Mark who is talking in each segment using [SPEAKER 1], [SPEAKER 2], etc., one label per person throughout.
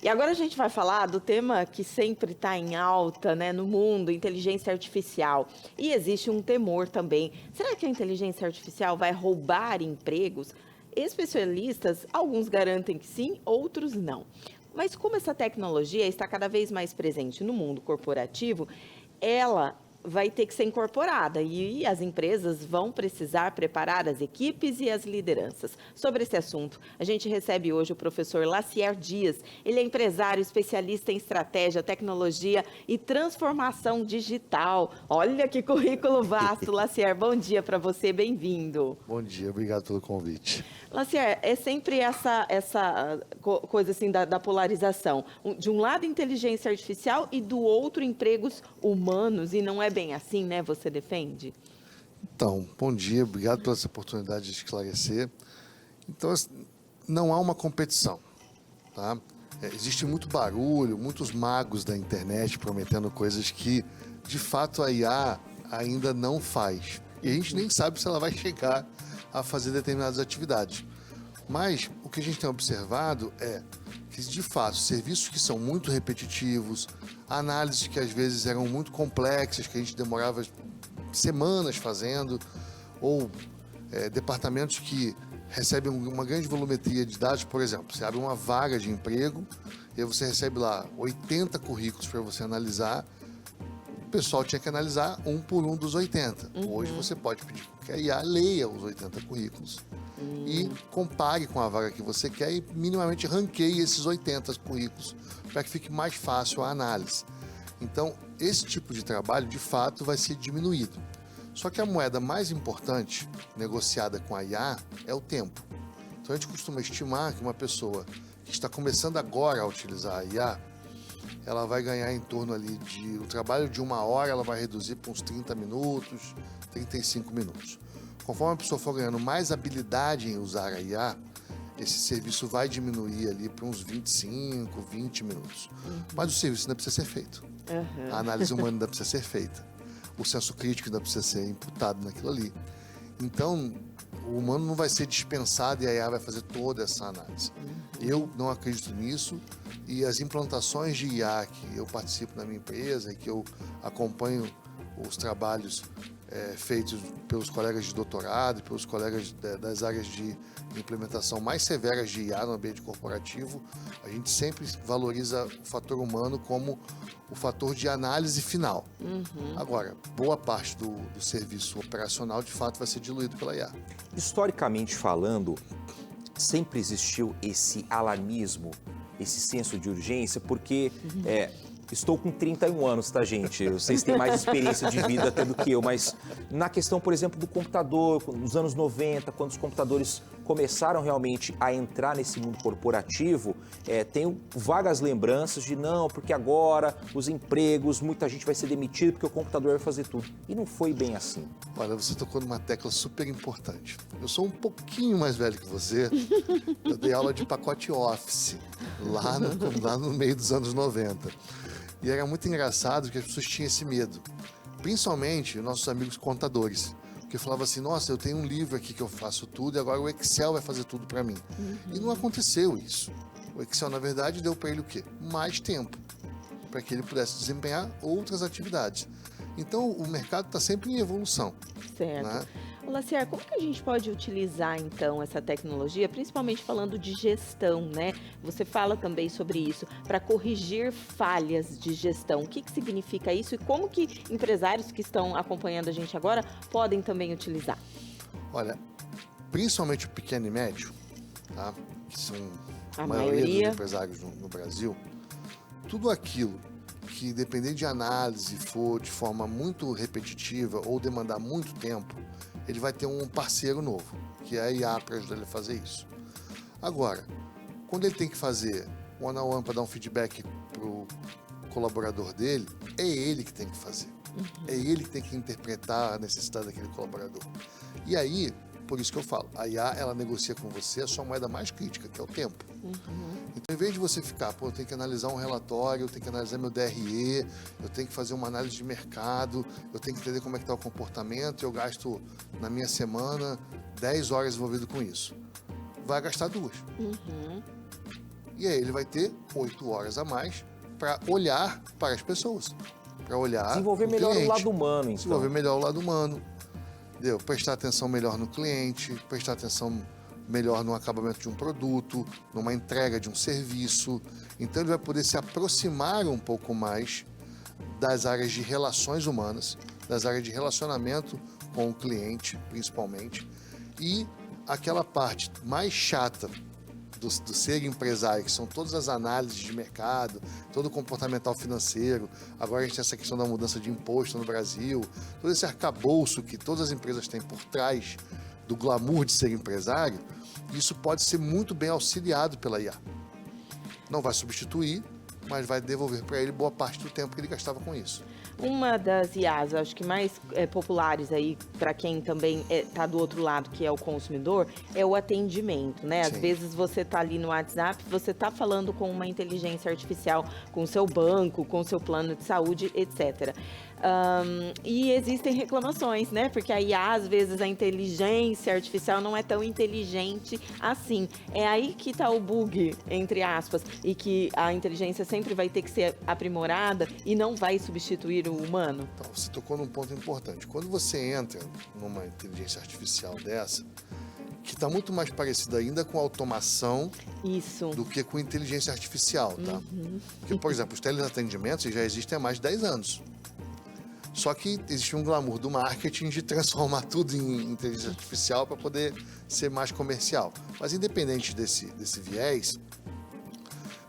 [SPEAKER 1] E agora a gente vai falar do tema que sempre está em alta, né, no mundo, inteligência artificial. E existe um temor também. Será que a inteligência artificial vai roubar empregos? Especialistas, alguns garantem que sim, outros não. Mas como essa tecnologia está cada vez mais presente no mundo corporativo, ela vai ter que ser incorporada e as empresas vão precisar preparar as equipes e as lideranças. Sobre esse assunto, a gente recebe hoje o professor Lacier Dias. Ele é empresário, especialista em estratégia, tecnologia e transformação digital. Olha que currículo vasto, Lacier. Bom dia para você, bem-vindo.
[SPEAKER 2] Bom dia, obrigado pelo convite.
[SPEAKER 1] Lacier, é sempre essa coisa assim da polarização. De um lado, inteligência artificial e do outro, empregos humanos. E não é bem assim, né? Você defende?
[SPEAKER 2] Então, bom dia, obrigado pela essa oportunidade de esclarecer. Então, não há uma competição, tá? Existe muito barulho, muitos magos da internet prometendo coisas que, de fato, a IA ainda não faz. E a gente nem sabe se ela vai chegar a fazer determinadas atividades. Mas o que a gente tem observado é que, de fato, serviços que são muito repetitivos, análises que às vezes eram muito complexas, que a gente demorava semanas fazendo, ou departamentos que recebem uma grande volumetria de dados. Por exemplo, você abre uma vaga de emprego e aí você recebe lá 80 currículos para você analisar. O pessoal tinha que analisar um por um dos 80. Hoje você pode pedir que a IA leia os 80 currículos e compare com a vaga que você quer e minimamente ranqueie esses 80 currículos para que fique mais fácil a análise. Então, esse tipo de trabalho, de fato, vai ser diminuído. Só que a moeda mais importante negociada com a IA é o tempo. Então, a gente costuma estimar que uma pessoa que está começando agora a utilizar a IA, ela vai ganhar em torno ali o trabalho de 1 hora, ela vai reduzir para uns 30 minutos, 35 minutos. Conforme a pessoa for ganhando mais habilidade em usar a IA, esse serviço vai diminuir ali para uns 25, 20 minutos. Mas o serviço ainda precisa ser feito. A análise humana ainda precisa ser feita. O senso crítico ainda precisa ser imputado naquilo ali. Então, o humano não vai ser dispensado e a IA vai fazer toda essa análise. Eu não acredito nisso. E as implantações de IA que eu participo na minha empresa e que eu acompanho os trabalhos feitos pelos colegas de doutorado, pelos colegas das áreas de implementação mais severas de IA no ambiente corporativo, a gente sempre valoriza o fator humano como o fator de análise final. Agora, boa parte do serviço operacional, de fato, vai ser diluído pela IA.
[SPEAKER 3] Historicamente falando, sempre existiu esse alarmismo, esse senso de urgência, porque estou com 31 anos, tá, gente? Vocês têm mais experiência de vida até do que eu, mas na questão, por exemplo, do computador, nos anos 90, quando os computadores começaram realmente a entrar nesse mundo corporativo, tenho vagas lembranças de não, porque agora os empregos, muita gente vai ser demitida porque o computador vai fazer tudo. E não foi bem assim.
[SPEAKER 2] Olha, você tocou numa tecla super importante. Eu sou um pouquinho mais velho que você. Eu dei aula de pacote Office, lá no meio dos anos 90. E era muito engraçado que as pessoas tinham esse medo. Principalmente nossos amigos contadores. Que falavam assim, nossa, eu tenho um livro aqui que eu faço tudo e agora o Excel vai fazer tudo para mim. E não aconteceu isso. O Excel, na verdade, deu para ele o quê? Mais tempo. Para que ele pudesse desempenhar outras atividades. Então, o mercado está sempre em evolução.
[SPEAKER 1] Certo.
[SPEAKER 2] Né?
[SPEAKER 1] Lacier, como que a gente pode utilizar, então, essa tecnologia, principalmente falando de gestão, né? Você fala também sobre isso, para corrigir falhas de gestão. O que significa isso e como que empresários que estão acompanhando a gente agora podem também utilizar?
[SPEAKER 2] Olha, principalmente o pequeno e médio, tá? Que são
[SPEAKER 1] A
[SPEAKER 2] maioria dos empresários no Brasil, tudo aquilo que depender de análise for de forma muito repetitiva ou demandar muito tempo, ele vai ter um parceiro novo, que é a IA, para ajudar ele a fazer isso. Agora, quando ele tem que fazer one-on-one para dar um feedback para o colaborador dele, é ele que tem que fazer. É ele que tem que interpretar a necessidade daquele colaborador. E aí, por isso que eu falo, a IA, ela negocia com você a sua moeda mais crítica, que é o tempo. Então, em vez de você ficar, eu tenho que analisar um relatório, eu tenho que analisar meu DRE, eu tenho que fazer uma análise de mercado, eu tenho que entender como é que está o comportamento, eu gasto, na minha semana, 10 horas envolvido com isso. Vai gastar 2. E aí ele vai ter 8 horas a mais para olhar para as pessoas, para olhar
[SPEAKER 3] Desenvolver
[SPEAKER 2] o
[SPEAKER 3] melhor o
[SPEAKER 2] cliente,
[SPEAKER 3] lado humano, então.
[SPEAKER 2] desenvolver melhor o lado humano, entendeu? Prestar atenção melhor no cliente, prestar atenção melhor no acabamento de um produto, numa entrega de um serviço. Então ele vai poder se aproximar um pouco mais das áreas de relações humanas, das áreas de relacionamento com o cliente, principalmente, e aquela parte mais chata do ser empresário, que são todas as análises de mercado, todo o comportamental financeiro. Agora a gente tem essa questão da mudança de imposto no Brasil, todo esse arcabouço que todas as empresas têm por trás do glamour de ser empresário. Isso pode ser muito bem auxiliado pela IA. Não vai substituir, mas vai devolver para ele boa parte do tempo que ele gastava com isso.
[SPEAKER 1] Uma das IAs, acho que mais populares aí, para quem também está do outro lado, que é o consumidor, é o atendimento, né? Às
[SPEAKER 2] Sim.
[SPEAKER 1] vezes você está ali no WhatsApp, você está falando com uma inteligência artificial, com o seu banco, com o seu plano de saúde, etc. E existem reclamações, né? Porque a IA, às vezes, a inteligência artificial não é tão inteligente assim. É aí que está o bug, entre aspas, e que a inteligência sempre vai ter que ser aprimorada e não vai substituir o humano.
[SPEAKER 2] Então, você tocou num ponto importante. Quando você entra numa inteligência artificial dessa, que está muito mais parecida ainda com automação
[SPEAKER 1] Isso.
[SPEAKER 2] do que com inteligência artificial, tá? Porque, por exemplo, os teleatendimentos já existem há mais de 10 anos. Só que existe um glamour do marketing de transformar tudo em inteligência artificial para poder ser mais comercial. Mas independente desse viés,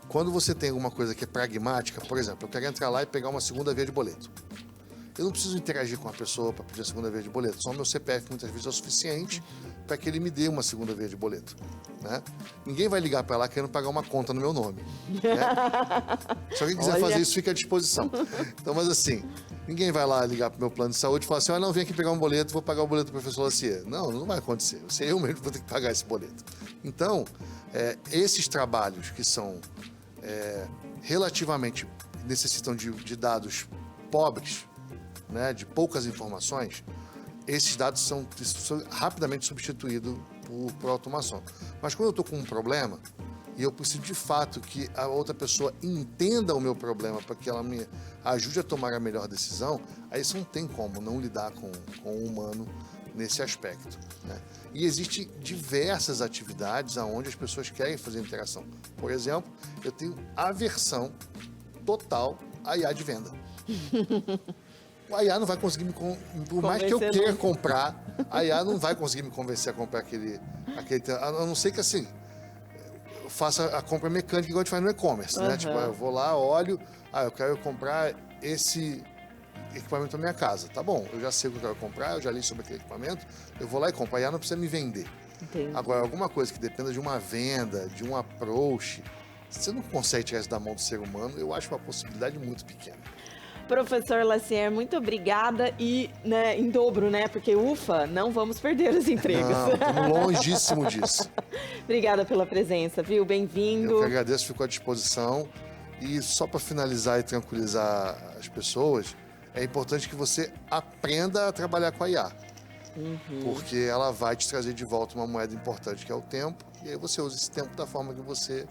[SPEAKER 2] quando você tem alguma coisa que é pragmática, por exemplo, eu quero entrar lá e pegar uma segunda via de boleto. Eu não preciso interagir com a pessoa para pedir a segunda via de boleto. Só o meu CPF muitas vezes é o suficiente para que ele me dê uma segunda via de boleto, né? Ninguém vai ligar para lá querendo pagar uma conta no meu nome, né? Se alguém quiser fazer isso, fica à disposição. Então, mas assim, ninguém vai lá ligar para o meu plano de saúde e falar assim, não, vem aqui pegar um boleto, vou pagar o boleto do professor Lacier. Não vai acontecer. Eu mesmo vou ter que pagar esse boleto. Então, esses trabalhos que são relativamente necessitam de dados pobres, né, de poucas informações, esses dados são rapidamente substituídos por automação. Mas quando eu estou com um problema e eu preciso de fato que a outra pessoa entenda o meu problema para que ela me ajude a tomar a melhor decisão, aí você não tem como não lidar com o humano nesse aspecto, né? E existem diversas atividades onde as pessoas querem fazer interação. Por exemplo, eu tenho aversão total à IA de venda. A IA não vai conseguir por mais que eu queira comprar, a IA não vai conseguir me convencer a comprar aquele a não ser que assim, eu faça a compra mecânica igual a gente faz no e-commerce, né? Tipo, eu vou lá, olho, eu quero comprar esse equipamento na minha casa. Tá bom, eu já sei o que eu quero comprar, eu já li sobre aquele equipamento, eu vou lá e compro. A IA não precisa me vender.
[SPEAKER 1] Entendi.
[SPEAKER 2] Agora, alguma coisa que dependa de uma venda, de um approach, você não consegue tirar isso da mão do ser humano, eu acho uma possibilidade muito pequena.
[SPEAKER 1] Professor Lacier, muito obrigada e, né, em dobro, né? Porque, ufa, não vamos perder os empregos.
[SPEAKER 2] Não, estamos longíssimo disso.
[SPEAKER 1] Obrigada pela presença, viu? Bem-vindo.
[SPEAKER 2] Eu que agradeço, fico à disposição. E só para finalizar e tranquilizar as pessoas, é importante que você aprenda a trabalhar com a IA. Porque ela vai te trazer de volta uma moeda importante, que é o tempo, e aí você usa esse tempo da forma que você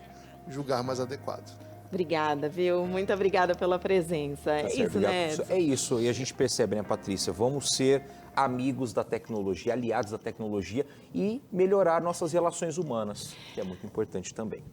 [SPEAKER 2] julgar mais adequado.
[SPEAKER 1] Obrigada, viu? Muito obrigada pela presença. É isso, né?
[SPEAKER 3] É isso, e a gente percebe, né, Patrícia? Vamos ser amigos da tecnologia, aliados da tecnologia e melhorar nossas relações humanas, que é muito importante também.